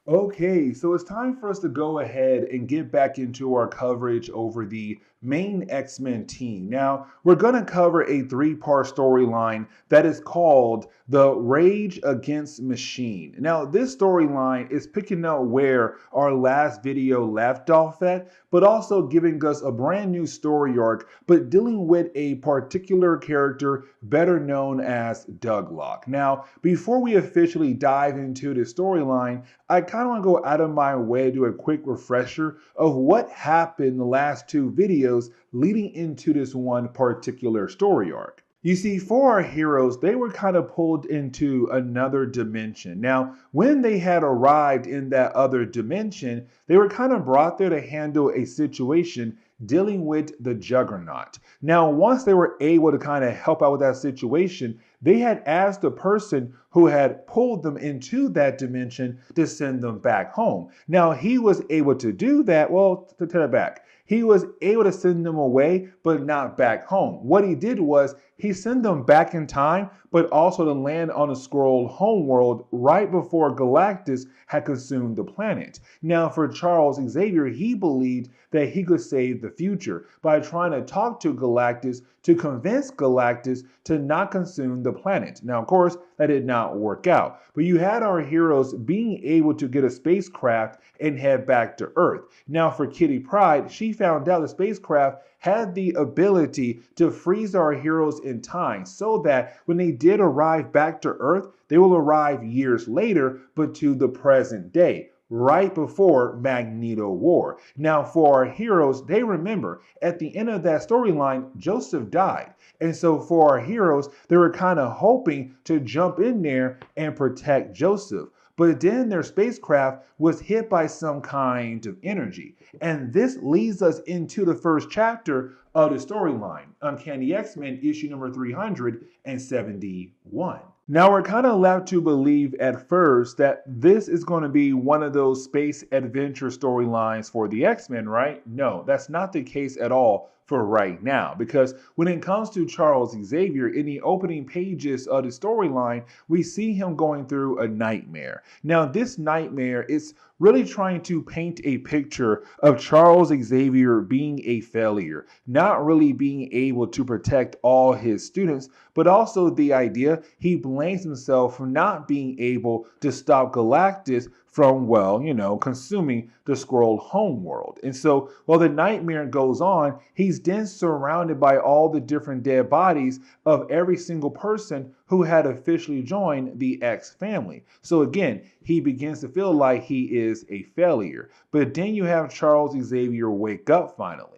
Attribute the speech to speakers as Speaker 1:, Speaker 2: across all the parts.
Speaker 1: Okay, so it's time for us to go ahead and get back into our coverage over the main X-Men team. Now, we're going to cover a three-part storyline that is called The Rage Against Machine. Now, this storyline is picking up where our last video left off at, but also giving us a brand new story arc, but dealing with a particular character better known as Douglock. Now, before we officially dive into the storyline, I kind of want to go out of my way to do a quick refresher of what happened in the last two videos leading into this one particular story arc. You see, for our heroes, they were kind of pulled into another dimension. Now, when they had arrived in that other dimension, they were kind of brought there to handle a situation dealing with the Juggernaut. Now, once they were able to kind of help out with that situation, they had asked the person who had pulled them into that dimension to send them back home. Now, he was able to do that. Well, to tell it back, he was able to send them away, but not back home. What he did was he sent them back in time, but also to land on a scroll homeworld right before Galactus had consumed the planet. Now, for Charles Xavier, he believed that he could save the future by trying to talk to Galactus to convince Galactus to not consume the planet. Now, of course, that did not work out. But you had our heroes being able to get a spacecraft and head back to Earth. Now, for Kitty Pryde, she found out the spacecraft had the ability to freeze our heroes in time so that when they did arrive back to Earth, they will arrive years later, but to the present day, right before Magneto War. Now, for our heroes, they remember at the end of that storyline, Joseph died. And so for our heroes, they were kind of hoping to jump in there and protect Joseph. But then their spacecraft was hit by some kind of energy. And this leads us into the first chapter of the storyline, Uncanny X-Men issue number 371. Now, we're kind of left to believe at first that this is going to be one of those space adventure storylines for the X-Men, right? No, that's not the case at all for right now, because when it comes to Charles Xavier, in the opening pages of the storyline, we see him going through a nightmare. Now, this nightmare is really trying to paint a picture of Charles Xavier being a failure, not really being able to protect all his students, but also the idea he blames himself for not being able to stop Galactus from, well, consuming the Skrull homeworld. And so while the nightmare goes on, he's then surrounded by all the different dead bodies of every single person who had officially joined the X family. So again, he begins to feel like he is a failure. But then you have Charles Xavier wake up finally.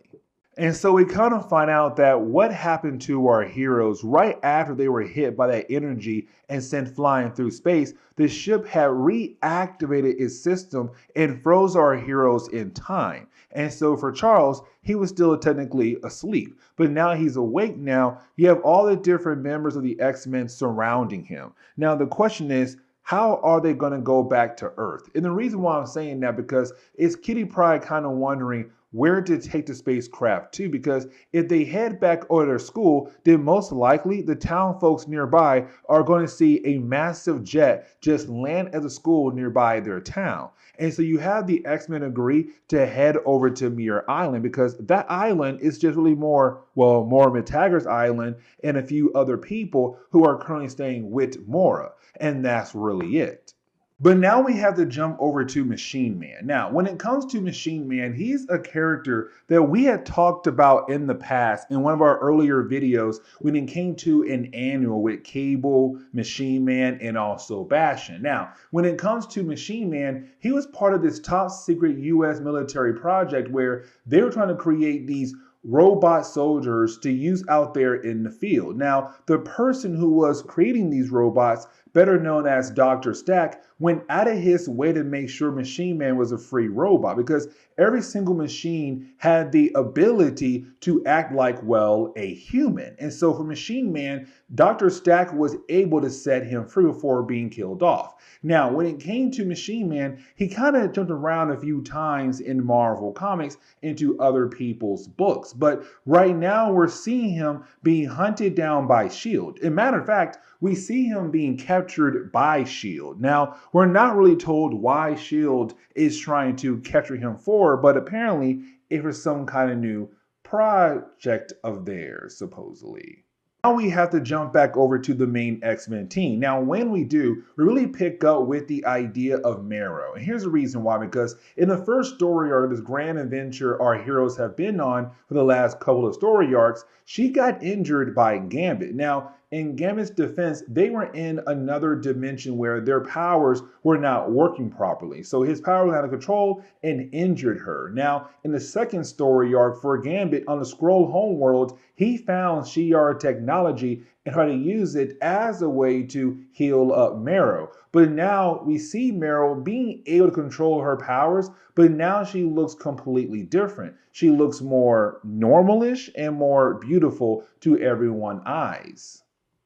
Speaker 1: And so we kind of find out that what happened to our heroes right after they were hit by that energy and sent flying through space, the ship had reactivated its system and froze our heroes in time. And so for Charles, he was still technically asleep, but now he's awake now. You have all the different members of the X-Men surrounding him. Now the question is, how are they going to go back to Earth? And the reason why I'm saying that because it's Kitty Pryde kind of wondering where to take the spacecraft to, because if they head back over their school, then most likely the town folks nearby are going to see a massive jet just land at the school nearby their town. And so you have the X-Men agree to head over to Muir Island because that island is just really more McTaggart's island and a few other people who are currently staying with Mora. And that's really it. But now we have to jump over to Machine Man. Now, when it comes to Machine Man, he's a character that we had talked about in the past in one of our earlier videos when it came to an annual with Cable, Machine Man, and also Bastion. Now, when it comes to Machine Man, he was part of this top secret U.S. military project where they were trying to create these robot soldiers to use out there in the field. Now, the person who was creating these robots, better known as Dr. Stack, went out of his way to make sure Machine Man was a free robot because every single machine had the ability to act like, well, a human. And so for Machine Man, Dr. Stack was able to set him free before being killed off. Now, when it came to Machine Man, he kind of jumped around a few times in Marvel Comics into other people's books. But right now, we're seeing him being hunted down by S.H.I.E.L.D. As a matter of fact, we see him being captured by S.H.I.E.L.D. Now, we're not really told why S.H.I.E.L.D. is trying to capture him for, but apparently it was some kind of new project of theirs, supposedly. Now we have to jump back over to the main X-Men team. Now, when we do, we really pick up with the idea of Marrow. And here's the reason why, because in the first story arc, this grand adventure our heroes have been on for the last couple of story arcs, she got injured by Gambit. Now, in Gambit's defense, they were in another dimension where their powers were not working properly. So his power was out of control and injured her. Now, in the second story arc for Gambit on the Skrull homeworld, he found Shi'ar technology and tried to use it as a way to heal up Marrow. But now we see Marrow being able to control her powers, but now she looks completely different. She looks more normalish and more beautiful to everyone's eyes.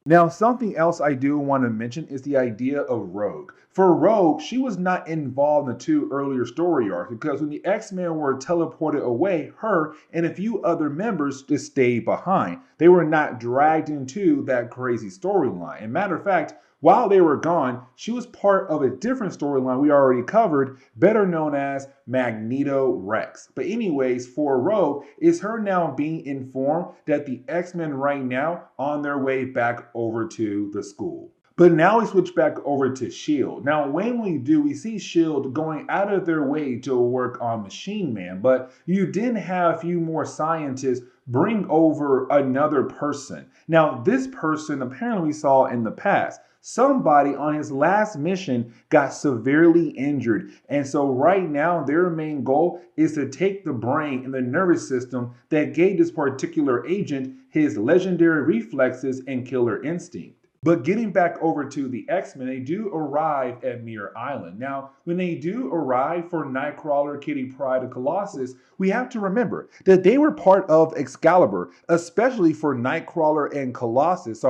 Speaker 1: Now, something else I do want to mention is the idea of Rogue. For Rogue, she was not involved in the two earlier story arcs because when the X-Men were teleported away, her and a few other members just stayed behind. They were not dragged into that crazy storyline. And matter of fact, while they were gone, she was part of a different storyline we already covered, better known as Magneto Rex. But anyways, for Rogue, is her now being informed that the X-Men right now on their way back over to the school. But now we switch back over to S.H.I.E.L.D. Now, when we do, we see S.H.I.E.L.D. going out of their way to work on Machine Man, but you did have a few more scientists bring over another person. Now, this person apparently we saw in the past. Somebody on his last mission got severely injured. And so right now, their main goal is to take the brain and the nervous system that gave this particular agent his legendary reflexes and killer instinct. But getting back over to the X-Men, they do arrive at Muir Island. Now, when they do arrive for Nightcrawler, Kitty Pryde, and Colossus, we have to remember that they were part of Excalibur, especially for Nightcrawler and Colossus,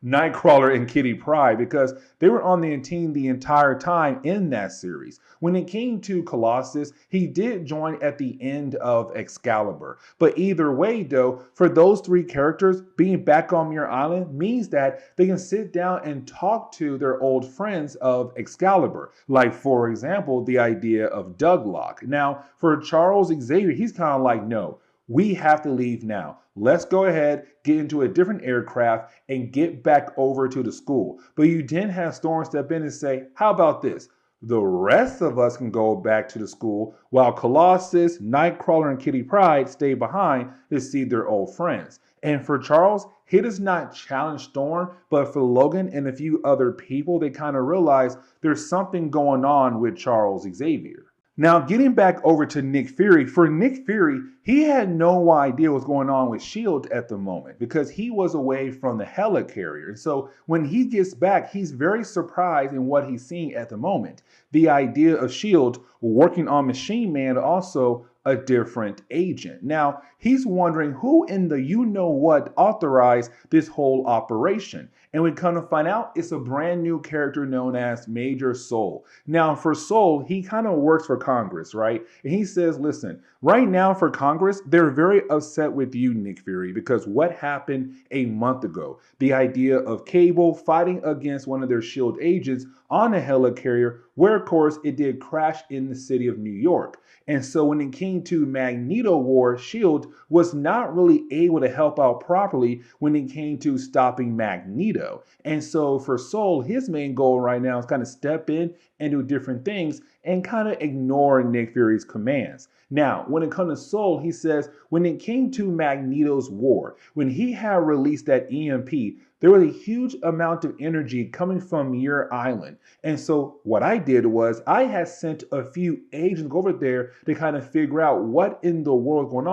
Speaker 1: Nightcrawler and Kitty Pryde, because they were on the team the entire time in that series. When it came to Colossus, he did join at the end of Excalibur. But either way, though, for those three characters, being back on Muir Island means that they can sit down and talk to their old friends of Excalibur. Like, for example, the idea of Douglock. Now, for Charles Xavier, he's kind of like, no, we have to leave now. Let's go ahead, get into a different aircraft, and get back over to the school. But you didn't have Storm step in and say, how about this? The rest of us can go back to the school while Colossus, Nightcrawler, and Kitty Pryde stay behind to see their old friends. And for Charles, he does not challenge Storm, but for Logan and a few other people, they kind of realize there's something going on with Charles Xavier. Now, getting back over to Nick Fury, for Nick Fury, he had no idea what's going on with S.H.I.E.L.D. at the moment because he was away from the Helicarrier. And so when he gets back, he's very surprised in what he's seeing at the moment. The idea of S.H.I.E.L.D. working on Machine Man, also a different agent. Now, he's wondering who in the you-know-what authorized this whole operation. And we kind of find out it's a brand new character known as Major Soul. Now, for Soul, he kind of works for Congress, right? And he says, listen, right now for Congress, they're very upset with you, Nick Fury, because what happened a month ago? The idea of Cable fighting against one of their S.H.I.E.L.D. agents on a helicarrier, where, of course, it did crash in the city of New York. And so when it came to Magneto War, S.H.I.E.L.D. was not really able to help out properly when it came to stopping Magneto. And so for Soul, his main goal right now is kind of step in and do different things and kind of ignore Nick Fury's commands. Now, when it comes to Soul, he says when it came to Magneto's war, when he had released that EMP, there was a huge amount of energy coming from Muir Island. And so what I did was I had sent a few agents over there to kind of figure out what in the world is going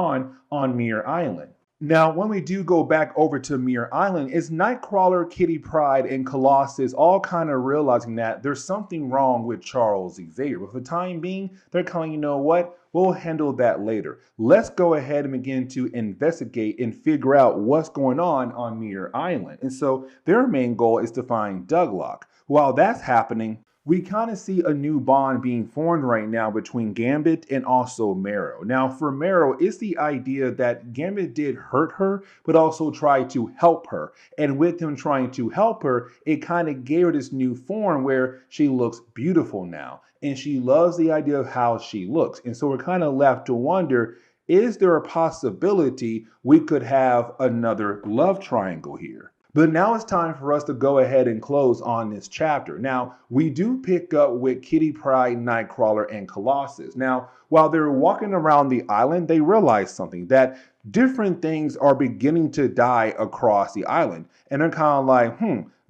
Speaker 1: on Muir Island. Now, when we do go back over to Muir Island, it's Nightcrawler, Kitty Pryde, and Colossus all kind of realizing that there's something wrong with Charles Xavier. But for the time being, they're kind of, you know what? We'll handle that later. Let's go ahead and begin to investigate and figure out what's going on Muir Island. And so their main goal is to find Douglock. While that's happening, we kind of see a new bond being formed right now between Gambit and also Marrow. Now, for Marrow, it's the idea that Gambit did hurt her, but also tried to help her. And with him trying to help her, it kind of gave her this new form where she looks beautiful now. And she loves the idea of how she looks. And so we're kind of left to wonder, is there a possibility we could have another love triangle here? But now it's time for us to go ahead and close on this chapter. Now, we do pick up with Kitty Pryde, Nightcrawler, and Colossus. Now, while they're walking around the island, they realize something, that different things are beginning to die across the island. And they're kind of like,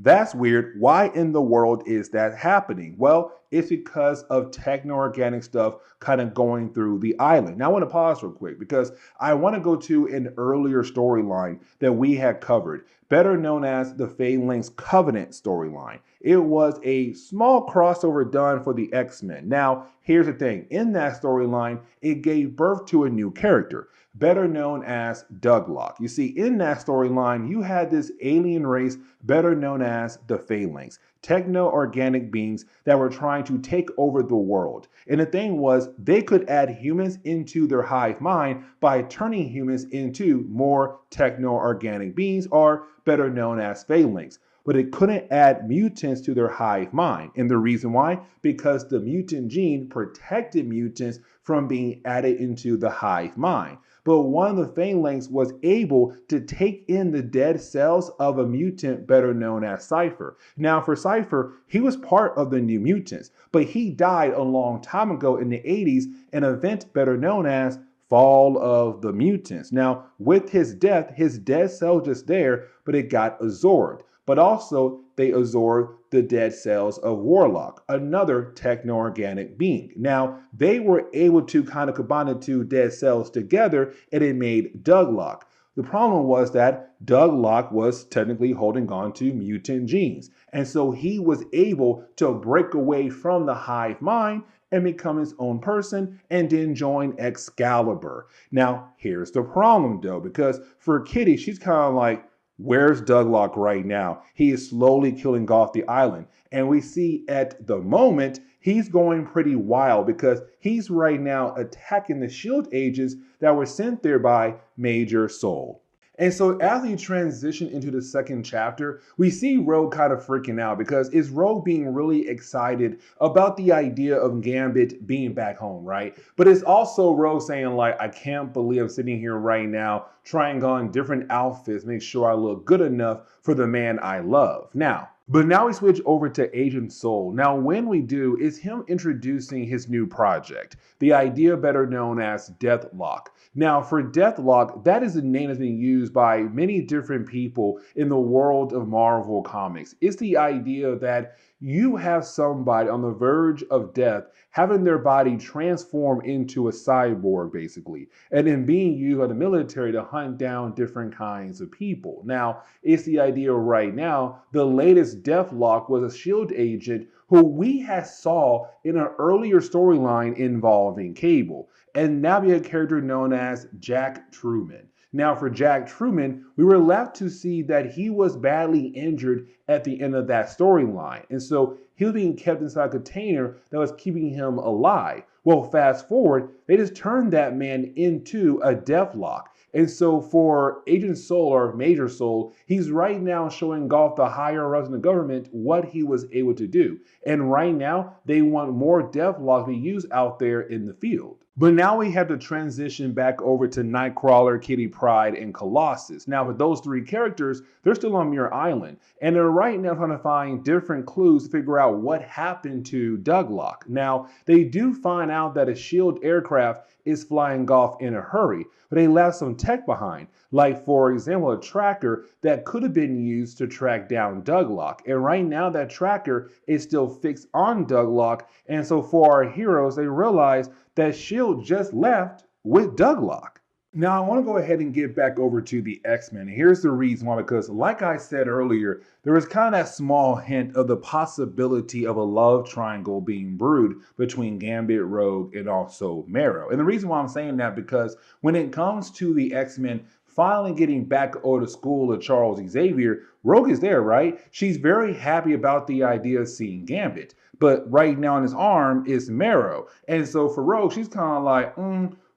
Speaker 1: that's weird. Why in the world is that happening? Well, it's because of techno-organic stuff kind of going through the island. Now, I want to pause real quick because I want to go to an earlier storyline that we had covered, better known as the Phalanx Covenant storyline. It was a small crossover done for the X-Men. Now, here's the thing. In that storyline, it gave birth to a new character, better known as Douglock. You see, in that storyline, you had this alien race better known as the Phalanx, techno-organic beings that were trying to take over the world. And the thing was, they could add humans into their hive mind by turning humans into more techno-organic beings, or better known as Phalanx. But it couldn't add mutants to their hive mind. And the reason why? Because the mutant gene protected mutants from being added into the hive mind. But one of the Phalanx was able to take in the dead cells of a mutant better known as Cypher. Now, for Cypher, he was part of the New Mutants, but he died a long time ago in the 80s, an event better known as Fall of the Mutants. Now, with his death, his dead cell just there, but it got absorbed. But also, they absorbed the dead cells of Warlock, another techno-organic being. Now, they were able to kind of combine the two dead cells together, and it made Douglock. The problem was that Douglock was technically holding on to mutant genes. And so he was able to break away from the hive mind and become his own person and then join Excalibur. Now, here's the problem though, because for Kitty, she's kind of like, where's Douglock right now? He is slowly killing off the island. And we see at the moment, he's going pretty wild because he's right now attacking the S.H.I.E.L.D. agents that were sent there by Major Soul. And so as we transition into the second chapter, we see Rogue kind of freaking out because it's Rogue being really excited about the idea of Gambit being back home, right? But it's also Rogue saying like, I can't believe I'm sitting here right now trying on different outfits, make sure I look good enough for the man I love. But now we switch over to Agent Soul. Now, when we do, is him introducing his new project, the idea better known as Deathlok. Now, for Deathlok, that is a name that's being used by many different people in the world of Marvel Comics. It's the idea that you have somebody on the verge of death having their body transform into a cyborg, basically, and then being used by the military to hunt down different kinds of people. Now, it's the idea right now, the latest Deathlok was a S.H.I.E.L.D. agent who we had saw in an earlier storyline involving Cable, and now we have a character known as Jack Truman. Now, for Jack Truman, we were left to see that he was badly injured at the end of that storyline. And so he was being kept inside a container that was keeping him alive. Well, fast forward, they just turned that man into a Deathlok. And so for Agent Soul or Major Soul, he's right now showing off the higher ups in the government what he was able to do. And right now, they want more Deathlok to be used out there in the field. But now we have to transition back over to Nightcrawler, Kitty Pryde, and Colossus. Now, with those three characters, they're still on Muir Island, and they're right now trying to find different clues to figure out what happened to Douglock. Now, they do find out that a S.H.I.E.L.D. aircraft is flying off in a hurry, but they left some tech behind, like, for example, a tracker that could have been used to track down Douglock. And right now, that tracker is still fixed on Douglock, and so for our heroes, they realize that S.H.I.E.L.D. just left with Douglock. Now, I want to go ahead and get back over to the X-Men. Here's the reason why, because like I said earlier, there was kind of that small hint of the possibility of a love triangle being brewed between Gambit, Rogue, and also Marrow. And the reason why I'm saying that, because when it comes to the X-Men finally getting back over to school of Charles Xavier, Rogue is there, right? She's very happy about the idea of seeing Gambit. But right now on his arm is Marrow. And so for Rogue, she's kind of like,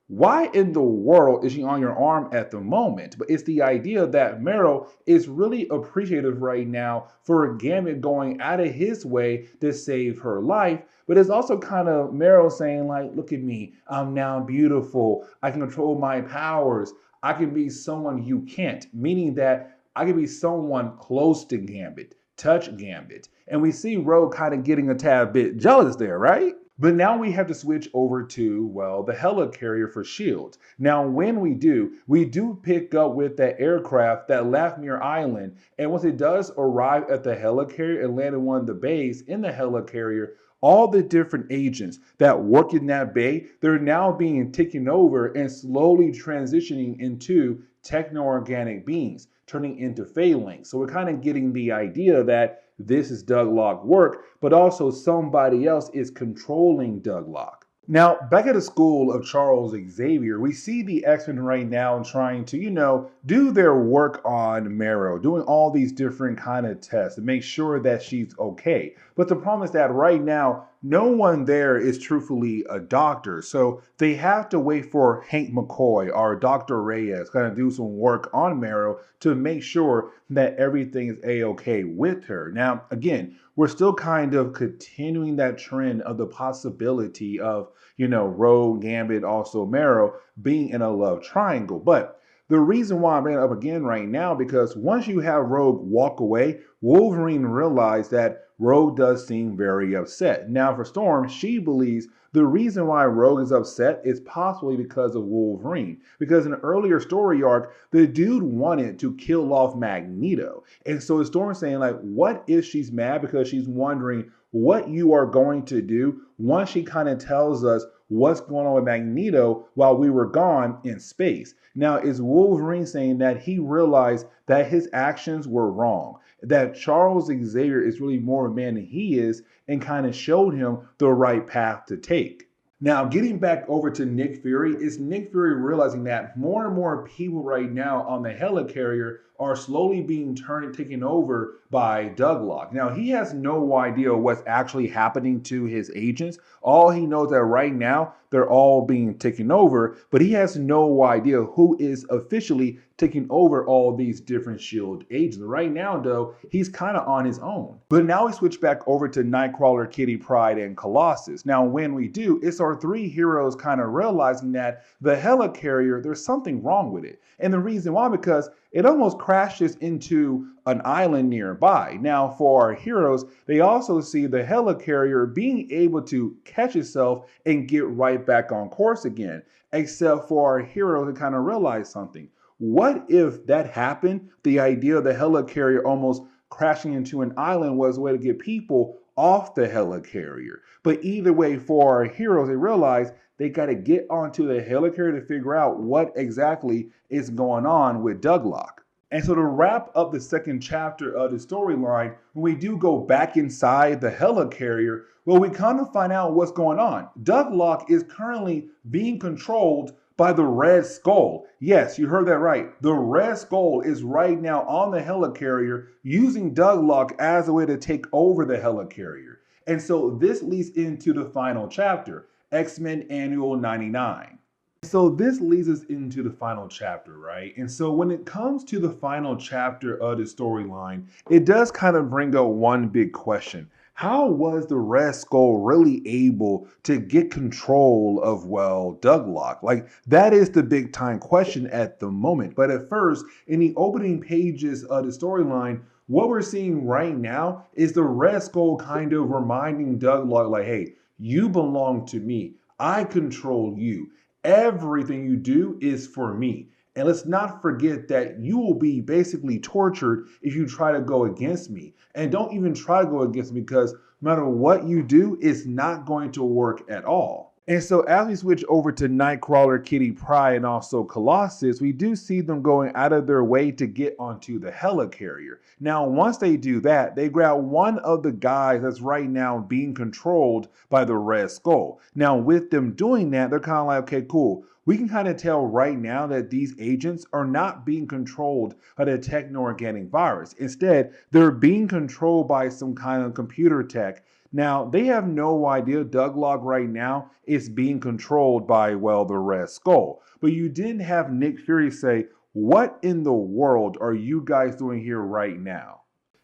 Speaker 1: why in the world is she on your arm at the moment? But it's the idea that Marrow is really appreciative right now for Gambit going out of his way to save her life. But it's also kind of Marrow saying, like, look at me, I'm now beautiful, I can control my powers, I can be someone you can't, meaning that I can be someone close to Gambit, touch Gambit. And we see Rogue kind of getting a tad bit jealous there, right? But now we have to switch over to, well, the Helicarrier for S.H.I.E.L.D. Now, when we do pick up with that aircraft that left Muir Island. And once it does arrive at the Helicarrier and land in one of the bays in the Helicarrier, all the different agents that work in that bay, they're now being taken over and slowly transitioning into techno-organic beings, turning into phalanx. So we're kind of getting the idea that this is Douglock work, but also somebody else is controlling Douglock. Now, back at the school of Charles Xavier, we see the X-Men right now trying to, do their work on Marrow, doing all these different kind of tests to make sure that she's okay. But the problem is that right now, no one there is truthfully a doctor. So they have to wait for Hank McCoy or Dr. Reyes kind of do some work on Marrow to make sure that everything is a-okay with her. Now, again, we're still kind of continuing that trend of the possibility of, Rogue, Gambit, also Marrow being in a love triangle. But the reason why I'm bringing it up again right now, because once you have Rogue walk away, Wolverine realized that Rogue does seem very upset. Now for Storm, she believes the reason why Rogue is upset is possibly because of Wolverine. Because in an earlier story arc, the dude wanted to kill off Magneto. And so Storm's saying, like, what if she's mad because she's wondering what you are going to do once she kind of tells us what's going on with Magneto while we were gone in space. Now, is Wolverine saying that he realized that his actions were wrong, that Charles Xavier is really more of a man than he is, and kind of showed him the right path to take? Now, getting back over to Nick Fury, is Nick Fury realizing that more and more people right now on the Helicarrier are slowly being taken over by Douglock. Now, he has no idea what's actually happening to his agents. All he knows that right now, they're all being taken over, but he has no idea who is officially taking over all these different S.H.I.E.L.D. agents. Right now, though, he's kind of on his own. But now we switch back over to Nightcrawler, Kitty Pryde, and Colossus. Now, when we do, it's our three heroes kind of realizing that the Helicarrier, there's something wrong with it. And the reason why, because it almost crashes into an island nearby. Now, for our heroes, they also see the Helicarrier being able to catch itself and get right back on course again. Except for our heroes to kind of realize something. What if that happened? The idea of the Helicarrier almost crashing into an island was a way to get people off the Helicarrier. But either way, for our heroes, they realize they got to get onto the Helicarrier to figure out what exactly is going on with Douglock. And so to wrap up the second chapter of the storyline, when we do go back inside the Helicarrier, well, we kind of find out what's going on. Douglock is currently being controlled by the Red Skull. Yes, you heard that right. The Red Skull is right now on the Helicarrier using Douglock as a way to take over the Helicarrier. And so this leads into the final chapter, X-Men Annual 99. So this leads us into the final chapter, right? And so when it comes to the final chapter of the storyline, it does kind of bring up one big question. How was the Red Skull really able to get control of, well, Douglock? Like, that is the big time question at the moment. But at first, in the opening pages of the storyline, what we're seeing right now is the Red Skull kind of reminding Douglock, like, hey, you belong to me. I control you. Everything you do is for me. And let's not forget that you will be basically tortured if you try to go against me. And don't even try to go against me, because no matter what you do, it's not going to work at all. And so as we switch over to Nightcrawler, Kitty Pryde, and also Colossus, we do see them going out of their way to get onto the Helicarrier. Now, once they do that, they grab one of the guys that's right now being controlled by the Red Skull. Now, with them doing that, they're kind of like, okay, cool. We can kind of tell right now that these agents are not being controlled by the techno-organic virus. Instead, they're being controlled by some kind of computer tech. Now, they have no idea Douglock right now is being controlled by, well, the Red Skull. But you didn't have Nick Fury say, what in the world are you guys doing here right now?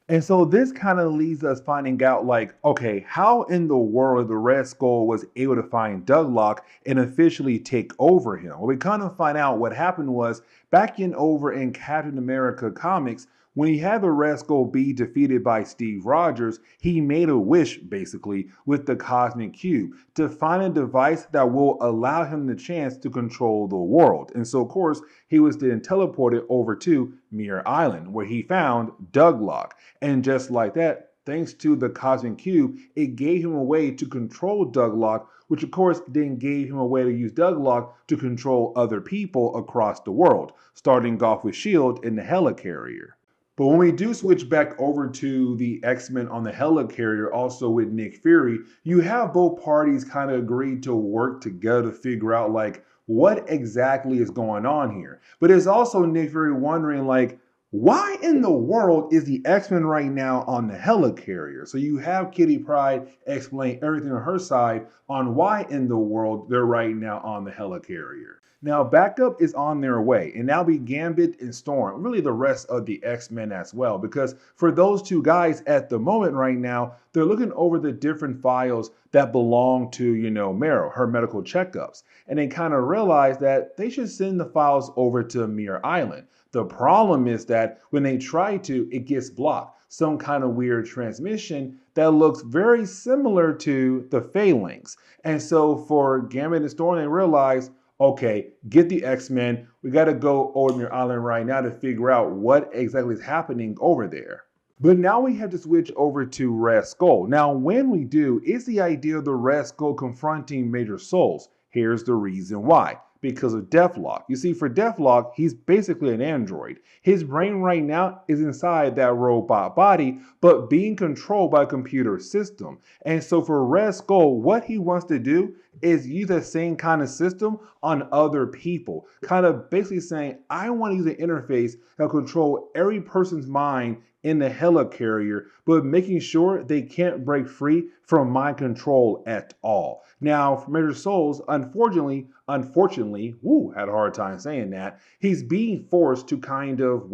Speaker 1: And so this kind of leaves us finding out like, okay, how in the world the Red Skull was able to find Douglock and officially take over him? Well, we kind of find out what happened was back over in Captain America comics, when he had the Red Skull be defeated by Steve Rogers, he made a wish, basically, with the Cosmic Cube to find a device that will allow him the chance to control the world. And so, of course, he was then teleported over to Muir Island, where he found Douglock. And just like that, thanks to the Cosmic Cube, it gave him a way to control Douglock, which of course then gave him a way to use Douglock to control other people across the world, starting off with S.H.I.E.L.D. and the Helicarrier. But when we do switch back over to the X-Men on the Helicarrier, also with Nick Fury, you have both parties kind of agreed to work together to figure out like what exactly is going on here. But it's also Nick Fury wondering like, why in the world is the X-Men right now on the Helicarrier? So you have Kitty Pryde explain everything on her side on why in the world they're right now on the Helicarrier. Now, backup is on their way, and now be Gambit and Storm, really the rest of the X-Men as well, because for those two guys at the moment right now, they're looking over the different files that belong to, Meryl, her medical checkups, and they kind of realize that they should send the files over to Muir Island. The problem is that when they try to, it gets blocked. Some kind of weird transmission that looks very similar to the Phalanx. And so for Gambit and Storm, they realize, okay, get the X-Men. We got to go over Muir Island right now to figure out what exactly is happening over there. But now we have to switch over to Red Skull. Now, when we do, it's the idea of the Red Skull confronting Major Souls. Here's the reason why. Because of Deathlok. You see, for Deathlok, he's basically an android. His brain right now is inside that robot body, but being controlled by a computer system. And so for Red Skull, what he wants to do is use the same kind of system on other people. Kind of basically saying, I want to use an interface that will control every person's mind in the Helicarrier, but making sure they can't break free from my control at all. Now, for Major Souls, unfortunately, had a hard time saying that, he's being forced to kind of,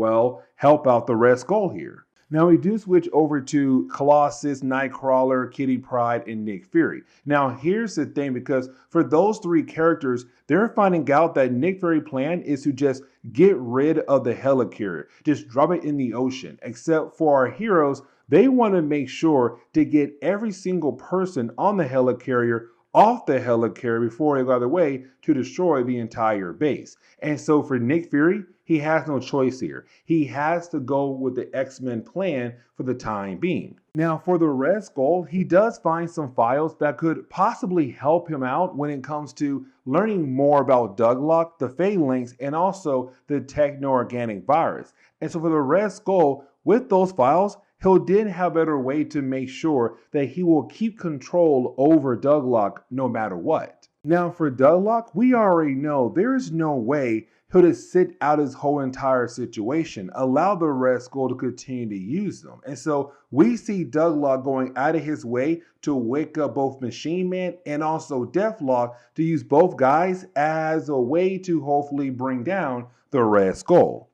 Speaker 1: help out the Red Skull here. Now we do switch over to Colossus, Nightcrawler, Kitty Pryde, and Nick Fury. Now here's the thing, because for those three characters, they're finding out that Nick Fury's plan is to just get rid of the Helicarrier, just drop it in the ocean. Except for our heroes, they want to make sure to get every single person on the Helicarrier off the Helicarrier before they go their way to destroy the entire base. And so for Nick Fury, he has no choice here. He has to go with the X-Men plan for the time being. Now for the Red Skull, he does find some files that could possibly help him out when it comes to learning more about Douglock, the Phalanx, and also the techno-organic virus. And so for the Red Skull, with those files, he'll then have a better way to make sure that he will keep control over Douglock no matter what. Now for Douglock, we already know there is no way he'll just sit out his whole entire situation, allow the Red Skull to continue to use them. And so we see Douglock going out of his way to wake up both Machine Man and also Deathlok to use both guys as a way to hopefully bring down the Red Skull.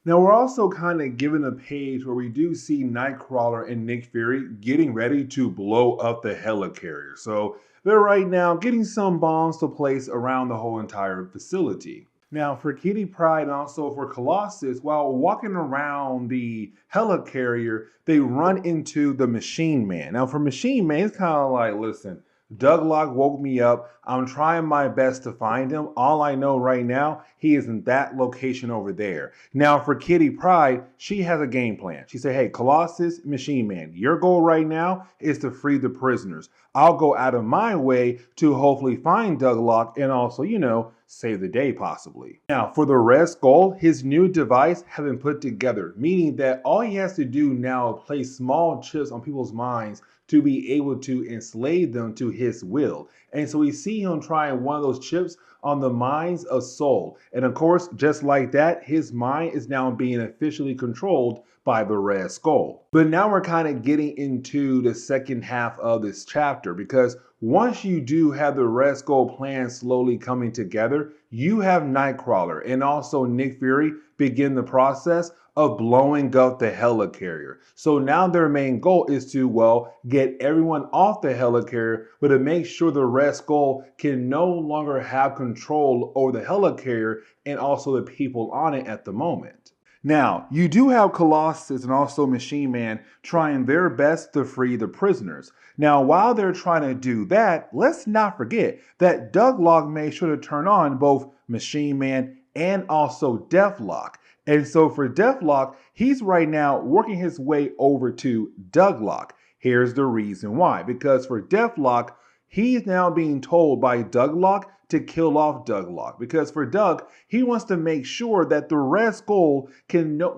Speaker 1: Now we're also kind of given a page where we do see Nightcrawler and Nick Fury getting ready to blow up the Helicarrier. So they're right now getting some bombs to place around the whole entire facility. Now for Kitty Pryde and also for Colossus, while walking around the Helicarrier, they run into the Machine Man. Now for Machine Man, it's kind of like, listen, Douglock woke me up. I'm trying my best to find him. All I know right now, he is in that location over there. Now, for Kitty Pryde, she has a game plan. She said, hey, Colossus, Machine Man, your goal right now is to free the prisoners. I'll go out of my way to hopefully find Douglock and also, save the day possibly. Now, for the Red Skull, his new device has been put together, meaning that all he has to do now is place small chips on people's minds to be able to enslave them to his will. And so we see him trying one of those chips on the minds of Soul. And of course, just like that, his mind is now being officially controlled by the Red Skull. But now we're kind of getting into the second half of this chapter, because once you do have the Red Skull plan slowly coming together, you have Nightcrawler and also Nick Fury begin the process of blowing up the Helicarrier. So now their main goal is to, well, get everyone off the Helicarrier, but to make sure the Red Skull can no longer have control over the Helicarrier and also the people on it at the moment. Now, you do have Colossus and also Machine Man trying their best to free the prisoners. Now, while they're trying to do that, let's not forget that Douglock made sure to turn on both Machine Man and also Deathlok. And so for Deathlok, he's right now working his way over to Douglock. Here's the reason why. Because for Deathlok, he's now being told by Douglock to kill off Douglock. Because for Doug, he wants to make sure that the Red Skull the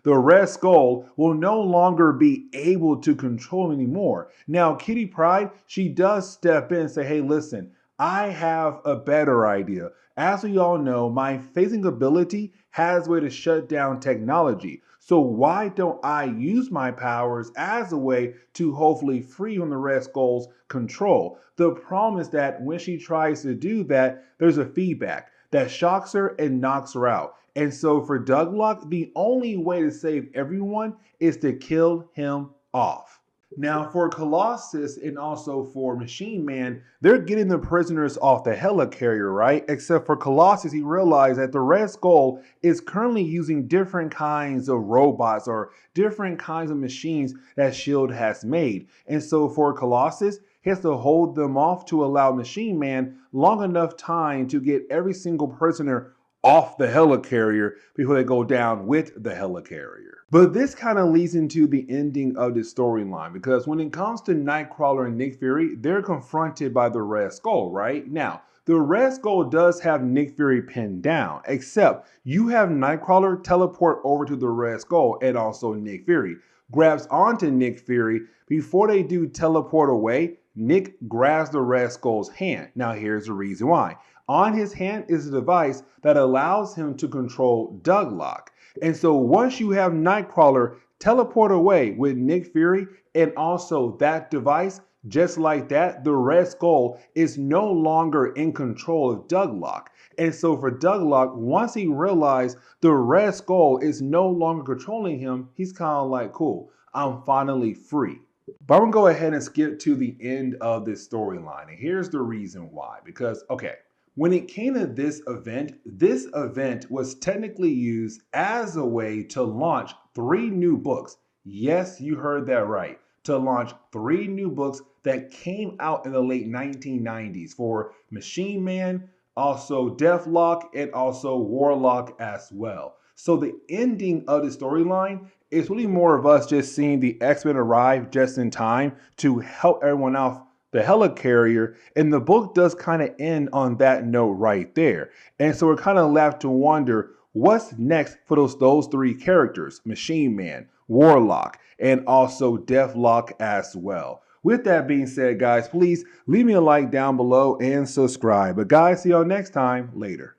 Speaker 1: Red Skull will no longer be able to control him anymore. Now, Kitty Pryde, she does step in and say, hey, listen, I have a better idea. As we all know, my phasing ability has a way to shut down technology. So why don't I use my powers as a way to hopefully free from the Red Skull's control? The problem is that when she tries to do that, there's a feedback that shocks her and knocks her out. And so for Douglock, the only way to save everyone is to kill him off. Now, for Colossus and also for Machine Man, they're getting the prisoners off the Helicarrier, right? Except for Colossus, he realized that the Red Skull is currently using different kinds of robots or different kinds of machines that S.H.I.E.L.D. has made. And so for Colossus, he has to hold them off to allow Machine Man long enough time to get every single prisoner off the Helicarrier before they go down with the Helicarrier. But this kind of leads into the ending of this storyline, because when it comes to Nightcrawler and Nick Fury, they're confronted by the Red Skull, right? Now, the Red Skull does have Nick Fury pinned down, except you have Nightcrawler teleport over to the Red Skull and also Nick Fury. Grabs onto Nick Fury. Before they do teleport away, Nick grabs the Red Skull's hand. Now, here's the reason why. On his hand is a device that allows him to control Douglock. And so once you have Nightcrawler teleport away with Nick Fury and also that device, just like that, the Red Skull is no longer in control of Douglock. And so for Douglock, once he realized the Red Skull is no longer controlling him, he's kind of like, cool, I'm finally free. But I'm going to go ahead and skip to the end of this storyline. And here's the reason why. Because, okay, when it came to this event was technically used as a way to launch 3 new books. Yes, you heard that right. To launch 3 new books that came out in the late 1990s for Machine Man, also Deathlok, and also Warlock as well. So the ending of the storyline is really more of us just seeing the X-Men arrive just in time to help everyone out the Helicarrier, and the book does kind of end on that note right there. And so we're kind of left to wonder what's next for those 3 characters, Machine Man, Warlock, and also Deathlok as well. With that being said, guys, please leave me a like down below and subscribe. But guys, see y'all next time. Later.